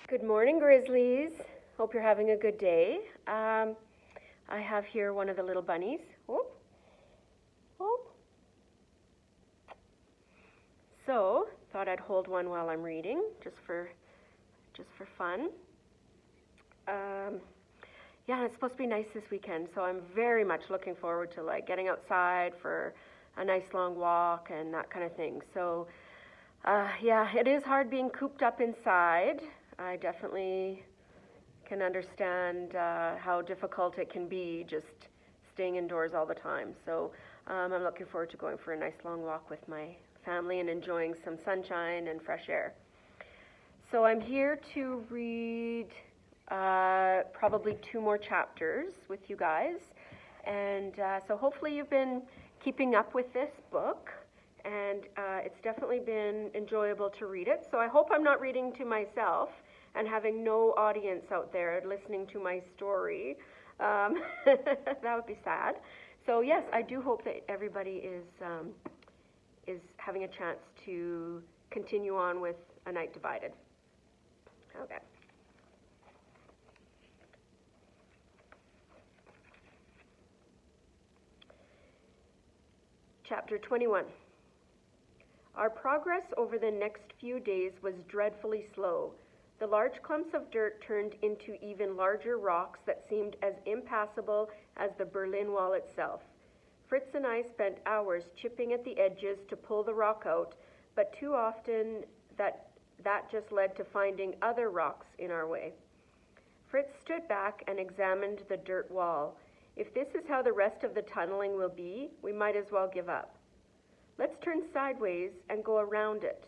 Good morning, Grizzlies. Hope you're having a good day. I have here one of the little bunnies. Oh, oh. So, thought I'd hold one while I'm reading, just for fun. Um, yeah, it's supposed to be nice this weekend, so I'm very much looking forward to like getting outside for a nice long walk and that kind of thing. So, yeah, it is hard being cooped up inside. I definitely can understand how difficult it can be just staying indoors all the time. So I'm looking forward to going for a nice long walk with my family and enjoying some sunshine and fresh air. So I'm here to read probably two more chapters with you guys. And so hopefully you've been keeping up with this book. And it's definitely been enjoyable to read it. So I hope I'm not reading to myself and having no audience out there listening to my story. That would be sad. So yes, I do hope that everybody is having a chance to continue on with A Night Divided. Okay. Chapter 21. Our progress over the next few days was dreadfully slow. The large clumps of dirt turned into even larger rocks that seemed as impassable as the Berlin Wall itself. Fritz and I spent hours chipping at the edges to pull the rock out, but too often that just led to finding other rocks in our way. Fritz stood back and examined the dirt wall. If this is how the rest of the tunneling will be, we might as well give up. Let's turn sideways and go around it.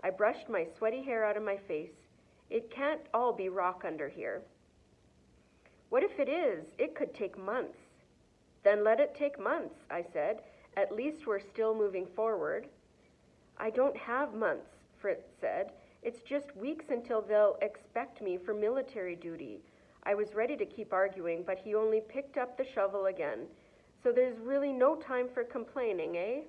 I brushed my sweaty hair out of my face. It can't all be rock under here. What if it is? It could take months. Then let it take months, I said. At least we're still moving forward. I don't have months, Fritz said. It's just weeks until they'll expect me for military duty. I was ready to keep arguing, but he only picked up the shovel again. So there's really no time for complaining, eh?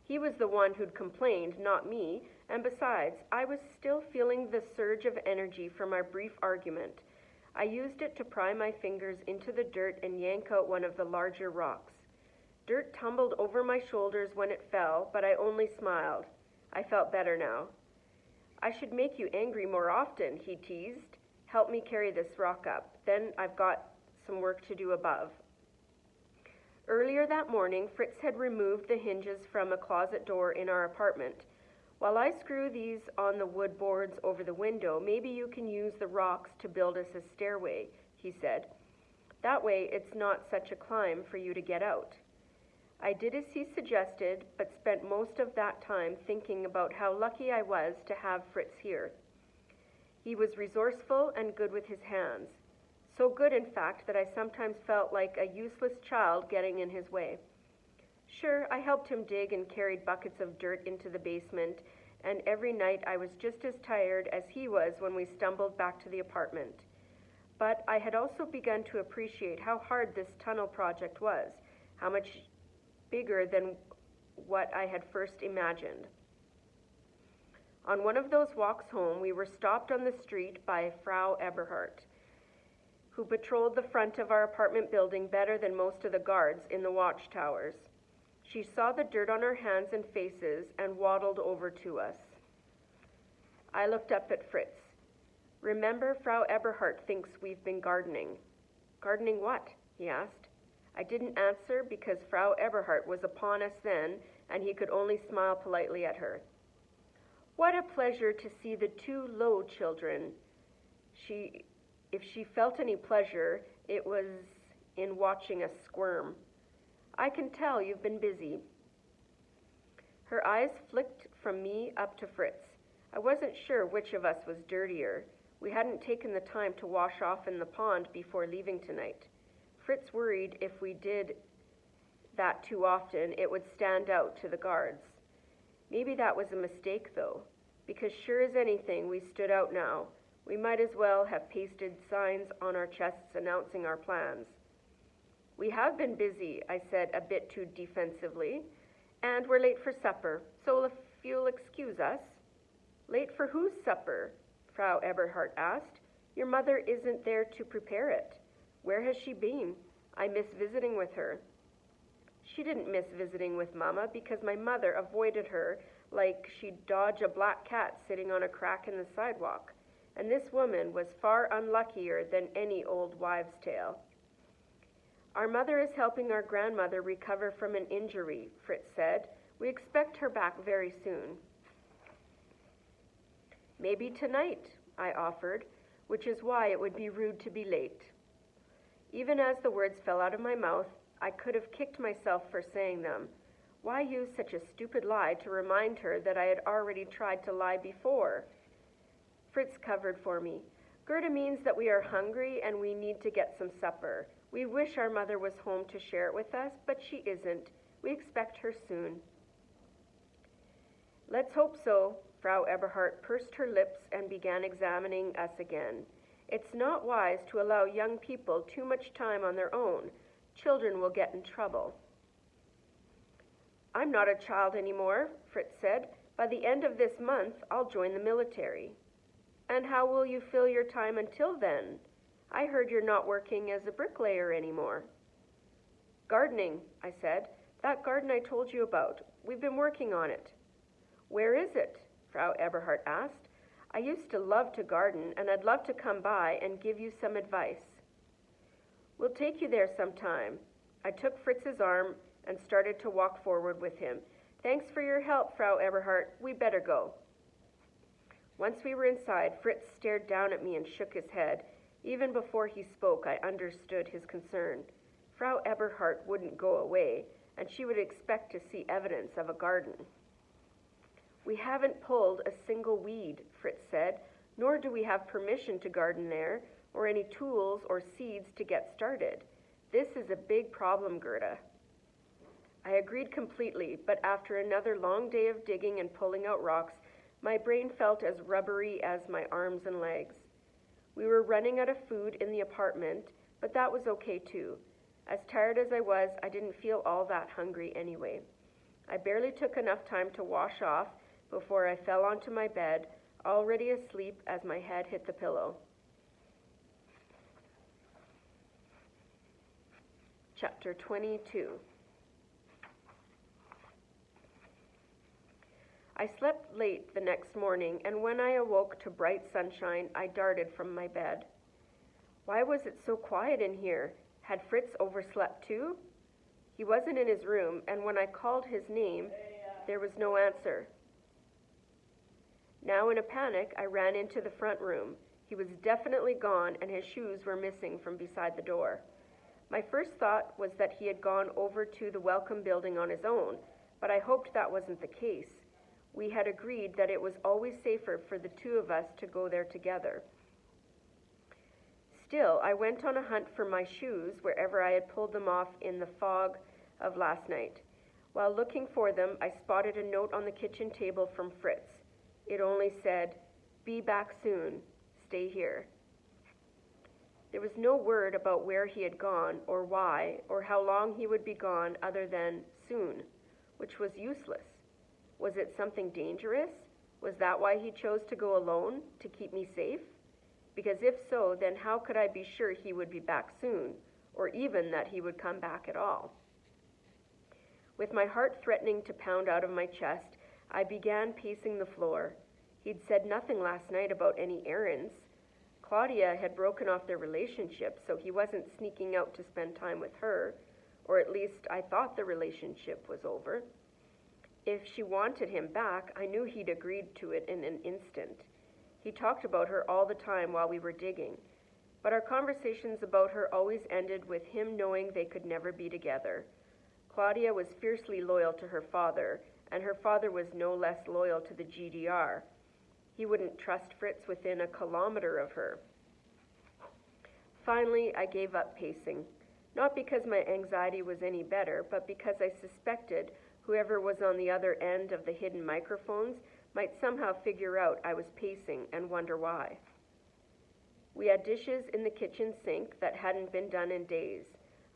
He was the one who'd complained, not me, and besides, I was still feeling the surge of energy from our brief argument. I used it to pry my fingers into the dirt and yank out one of the larger rocks. Dirt tumbled over my shoulders when it fell, but I only smiled. I felt better now. I should make you angry more often, he teased. Help me carry this rock up. Then I've got some work to do above. Earlier that morning, Fritz had removed the hinges from a closet door in our apartment. While I screw these on the wood boards over the window, maybe you can use the rocks to build us a stairway, he said. That way it's not such a climb for you to get out. I did as he suggested, but spent most of that time thinking about how lucky I was to have Fritz here. He was resourceful and good with his hands. So good, in fact, that I sometimes felt like a useless child getting in his way. Sure, I helped him dig and carried buckets of dirt into the basement, and every night I was just as tired as he was when we stumbled back to the apartment. But I had also begun to appreciate how hard this tunnel project was, how much bigger than what I had first imagined. On one of those walks home, we were stopped on the street by Frau Eberhardt, who patrolled the front of our apartment building better than most of the guards in the watchtowers. She saw the dirt on our hands and faces and waddled over to us. I looked up at Fritz. Remember, Frau Eberhardt thinks we've been gardening. Gardening what? He asked. I didn't answer because Frau Eberhardt was upon us then, and he could only smile politely at her. What a pleasure to see the two Lowe children. If she felt any pleasure, it was in watching us squirm. I can tell you've been busy. Her eyes flicked from me up to Fritz. I wasn't sure which of us was dirtier. We hadn't taken the time to wash off in the pond before leaving tonight. Fritz worried if we did that too often, it would stand out to the guards. Maybe that was a mistake, though, because sure as anything, we stood out now. We might as well have pasted signs on our chests announcing our plans. We have been busy, I said a bit too defensively, and we're late for supper, so you'll excuse us." "Late for whose supper?" Frau Eberhardt asked. "Your mother isn't there to prepare it. Where has she been? I miss visiting with her." "She didn't miss visiting with Mama because my mother avoided her like she'd dodge a black cat sitting on a crack in the sidewalk. And this woman was far unluckier than any old wives' tale." "Our mother is helping our grandmother recover from an injury," Fritz said. "We expect her back very soon." "Maybe tonight," I offered, which is why it would be rude to be late. Even as the words fell out of my mouth, I could have kicked myself for saying them. Why use such a stupid lie to remind her that I had already tried to lie before? Fritz covered for me. "Gerda means that we are hungry and we need to get some supper. We wish our mother was home to share it with us, but she isn't. We expect her soon." "Let's hope so." Frau Eberhardt pursed her lips and began examining us again. "It's not wise to allow young people too much time on their own. Children will get in trouble." "I'm not a child anymore," Fritz said. "By the end of this month, I'll join the military." "And how will you fill your time until then? I heard you're not working as a bricklayer anymore." "Gardening," I said. "That garden I told you about. We've been working on it." "Where is it?" Frau Eberhardt asked. "I used to love to garden, and I'd love to come by and give you some advice." "We'll take you there sometime." I took Fritz's arm and started to walk forward with him. "Thanks for your help, Frau Eberhardt. We better go." Once we were inside, Fritz stared down at me and shook his head. Even before he spoke, I understood his concern. Frau Eberhardt wouldn't go away, and she would expect to see evidence of a garden. "We haven't pulled a single weed," Fritz said, "nor do we have permission to garden there, or any tools or seeds to get started. This is a big problem, Gerda." I agreed completely, but after another long day of digging and pulling out rocks, my brain felt as rubbery as my arms and legs. We were running out of food in the apartment, but that was okay too. As tired as I was, I didn't feel all that hungry anyway. I barely took enough time to wash off before I fell onto my bed, already asleep as my head hit the pillow. Chapter 22. I slept late the next morning, and when I awoke to bright sunshine, I darted from my bed. Why was it so quiet in here? Had Fritz overslept too? He wasn't in his room, and when I called his name, there was no answer. Now in a panic, I ran into the front room. He was definitely gone, and his shoes were missing from beside the door. My first thought was that he had gone over to the welcome building on his own, but I hoped that wasn't the case. We had agreed that it was always safer for the two of us to go there together. Still, I went on a hunt for my shoes wherever I had pulled them off in the fog of last night. While looking for them, I spotted a note on the kitchen table from Fritz. It only said, "Be back soon. Stay here." There was no word about where he had gone, or why, or how long he would be gone other than soon, which was useless. Was it something dangerous? Was that why he chose to go alone, to keep me safe? Because if so, then how could I be sure he would be back soon, or even that he would come back at all? With my heart threatening to pound out of my chest, I began pacing the floor. He'd said nothing last night about any errands. Claudia had broken off their relationship, so he wasn't sneaking out to spend time with her, or at least I thought the relationship was over. If she wanted him back, I knew he'd agreed to it in an instant. He talked about her all the time while we were digging, but our conversations about her always ended with him knowing they could never be together. Claudia was fiercely loyal to her father, and her father was no less loyal to the GDR. He wouldn't trust Fritz within a kilometer of her. Finally, I gave up pacing, not because my anxiety was any better, but because I suspected whoever was on the other end of the hidden microphones might somehow figure out I was pacing and wonder why. We had dishes in the kitchen sink that hadn't been done in days.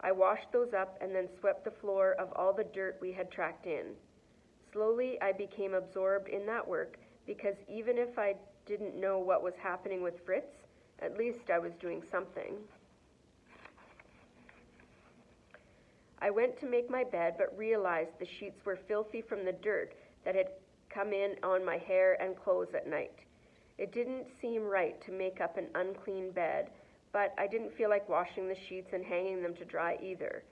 I washed those up and then swept the floor of all the dirt we had tracked in. Slowly, I became absorbed in that work because even if I didn't know what was happening with Fritz, at least I was doing something. I went to make my bed, but realized the sheets were filthy from the dirt that had come in on my hair and clothes at night. It didn't seem right to make up an unclean bed, but I didn't feel like washing the sheets and hanging them to dry either.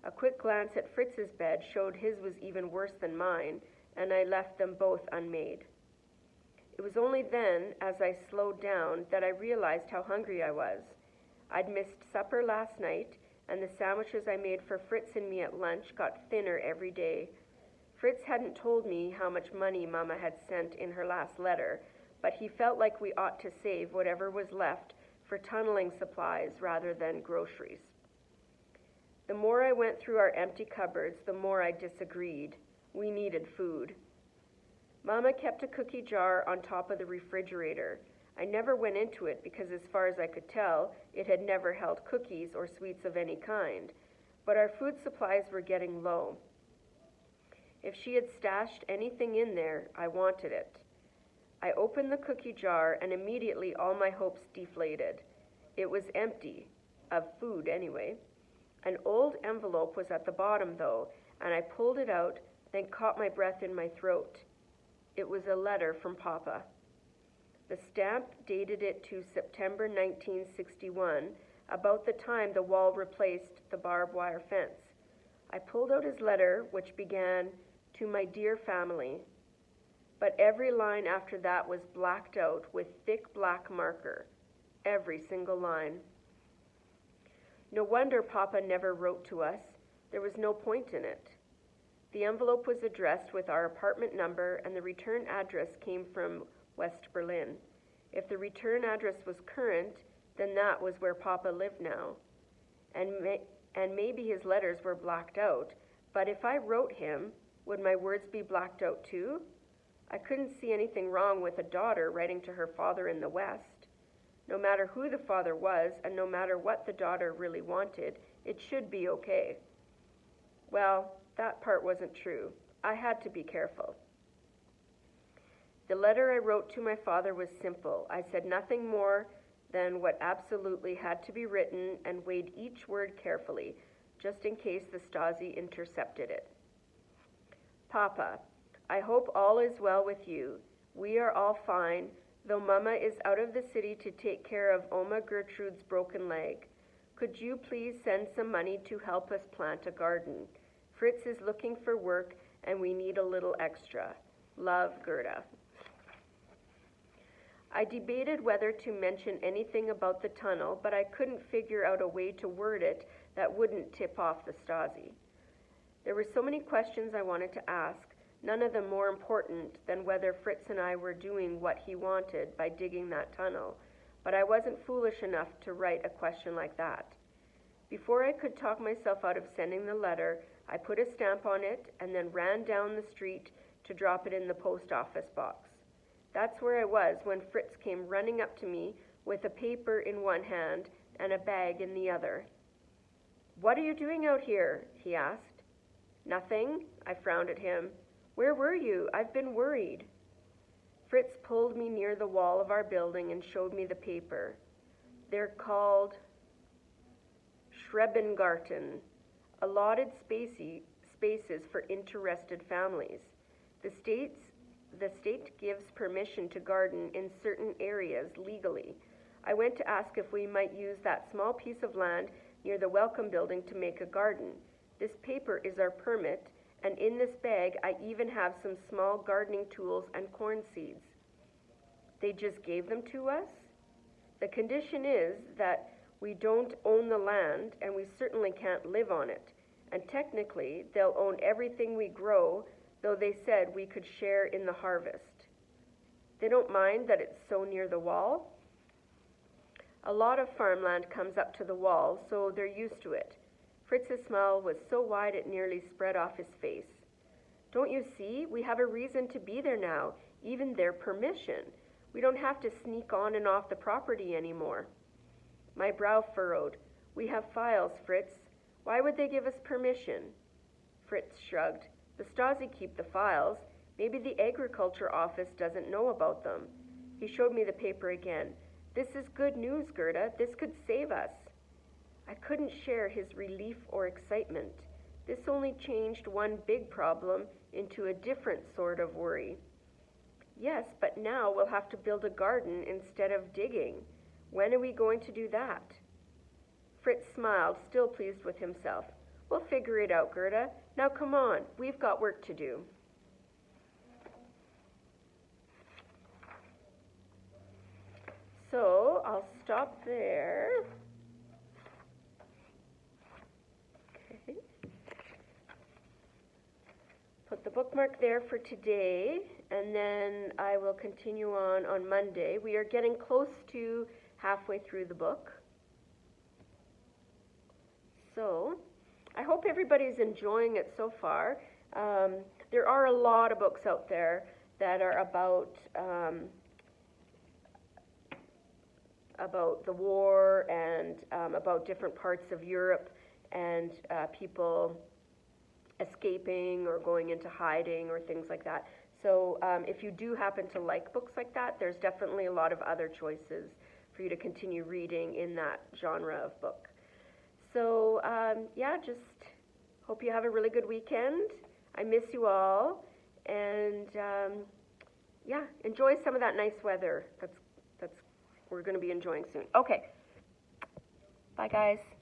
A quick glance at Fritz's bed showed his was even worse than mine, and I left them both unmade. It was only then, as I slowed down, that I realized how hungry I was. I'd missed supper last night, and the sandwiches I made for Fritz and me at lunch got thinner every day. Fritz hadn't told me how much money Mama had sent in her last letter, but he felt like we ought to save whatever was left for tunneling supplies rather than groceries. The more I went through our empty cupboards, the more I disagreed. We needed food. Mama kept a cookie jar on top of the refrigerator. I never went into it because, as far as I could tell, it had never held cookies or sweets of any kind. But our food supplies were getting low. If she had stashed anything in there, I wanted it. I opened the cookie jar, and immediately all my hopes deflated. It was empty, of food anyway. An old envelope was at the bottom, though, and I pulled it out, then caught my breath in my throat. It was a letter from Papa. The stamp dated it to September 1961, about the time the wall replaced the barbed wire fence. I pulled out his letter, which began, "To my dear family," but every line after that was blacked out with thick black marker, every single line. No wonder Papa never wrote to us. There was no point in it. The envelope was addressed with our apartment number, and the return address came from West Berlin. If the return address was current, then that was where Papa lived now. And maybe his letters were blacked out, but if I wrote him, would my words be blacked out too? I couldn't see anything wrong with a daughter writing to her father in the West. No matter who the father was, and no matter what the daughter really wanted, it should be okay. Well, that part wasn't true. I had to be careful. The letter I wrote to my father was simple. I said nothing more than what absolutely had to be written and weighed each word carefully, just in case the Stasi intercepted it. Papa, I hope all is well with you. We are all fine, though Mama is out of the city to take care of Oma Gertrude's broken leg. Could you please send some money to help us plant a garden? Fritz is looking for work, and we need a little extra. Love, Gerda. I debated whether to mention anything about the tunnel, but I couldn't figure out a way to word it that wouldn't tip off the Stasi. There were so many questions I wanted to ask, none of them more important than whether Fritz and I were doing what he wanted by digging that tunnel, but I wasn't foolish enough to write a question like that. Before I could talk myself out of sending the letter, I put a stamp on it and then ran down the street to drop it in the post office box. That's where I was when Fritz came running up to me with a paper in one hand and a bag in the other. "What are you doing out here?" he asked. "Nothing," I frowned at him. "Where were you? I've been worried." Fritz pulled me near the wall of our building and showed me the paper. They're called Schrebengarten, allotted spaces for interested families. The state gives permission to garden in certain areas legally. I went to ask if we might use that small piece of land near the Welcome Building to make a garden. This paper is our permit, and in this bag I even have some small gardening tools and corn seeds. They just gave them to us? The condition is that we don't own the land, and we certainly can't live on it. And technically, they'll own everything we grow, though they said we could share in the harvest. They don't mind that it's so near the wall. A lot of farmland comes up to the wall, so they're used to it. Fritz's smile was so wide it nearly spread off his face. "Don't you see? We have a reason to be there now, even their permission. We don't have to sneak on and off the property anymore." My brow furrowed. "We have files, Fritz. Why would they give us permission?" Fritz shrugged. The Stasi keep the files. Maybe the agriculture office doesn't know about them. He showed me the paper again. This is good news, Gerda. This could save us. I couldn't share his relief or excitement. This only changed one big problem into a different sort of worry. Yes, but now we'll have to build a garden instead of digging. When are we going to do that? Fritz smiled, still pleased with himself. We'll figure it out, Gerda. Now come on, we've got work to do. So I'll stop there. Okay. Put the bookmark there for today, and then I will continue on Monday. We are getting close to halfway through the book. So I hope everybody's enjoying it so far. There are a lot of books out there that are about the war and about different parts of Europe and people escaping or going into hiding or things like that. So if you do happen to like books like that, there's definitely a lot of other choices for you to continue reading in that genre of book. So just hope you have a really good weekend. I miss you all, and enjoy some of that nice weather that's we're going to be enjoying soon. Okay, bye guys.